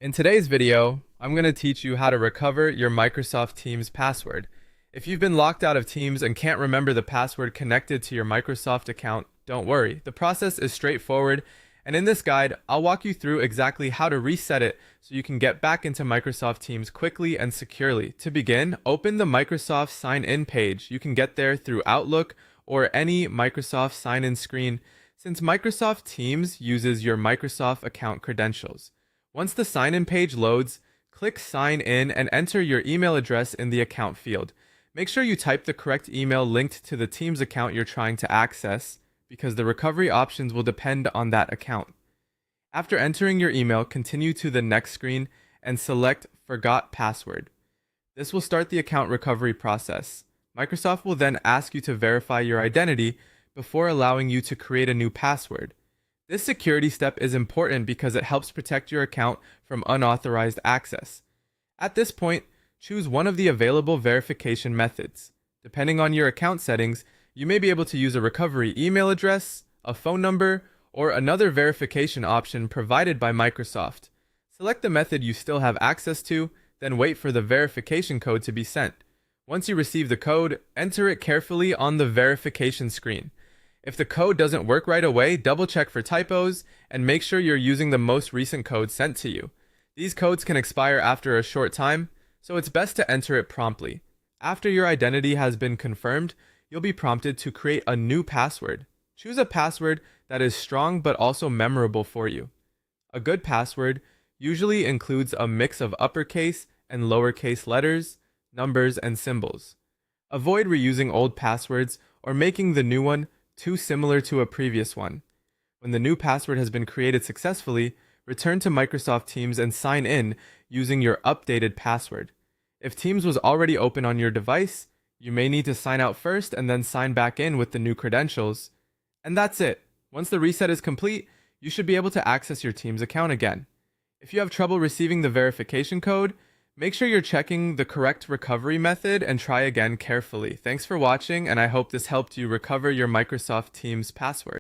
In today's video, I'm going to teach you how to recover your Microsoft Teams password. If you've been locked out of Teams and can't remember the password connected to your Microsoft account, don't worry. The process is straightforward, and in this guide, I'll walk you through exactly how to reset it so you can get back into Microsoft Teams quickly and securely. To begin, open the Microsoft Sign In page. You can get there through Outlook or any Microsoft Sign In screen, since Microsoft Teams uses your Microsoft account credentials. Once the sign-in page loads, click Sign In and enter your email address in the account field. Make sure you type the correct email linked to the Teams account you're trying to access, because the recovery options will depend on that account. After entering your email, continue to the next screen and select Forgot Password. This will start the account recovery process. Microsoft will then ask you to verify your identity before allowing you to create a new password. This security step is important because it helps protect your account from unauthorized access. At this point, choose one of the available verification methods. Depending on your account settings, you may be able to use a recovery email address, a phone number, or another verification option provided by Microsoft. Select the method you still have access to, then wait for the verification code to be sent. Once you receive the code, enter it carefully on the verification screen. If the code doesn't work right away, double check for typos and make sure you're using the most recent code sent to you. These codes can expire after a short time, so it's best to enter it promptly. After your identity has been confirmed, you'll be prompted to create a new password. Choose a password that is strong but also memorable for you. A good password usually includes a mix of uppercase and lowercase letters, numbers, and symbols. Avoid reusing old passwords or making the new one too similar to a previous one. When the new password has been created successfully, return to Microsoft Teams and sign in using your updated password. If Teams was already open on your device, you may need to sign out first and then sign back in with the new credentials. And that's it. Once the reset is complete, you should be able to access your Teams account again. If you have trouble receiving the verification code, make sure you're checking the correct recovery method and try again carefully. Thanks for watching, and I hope this helped you recover your Microsoft Teams password.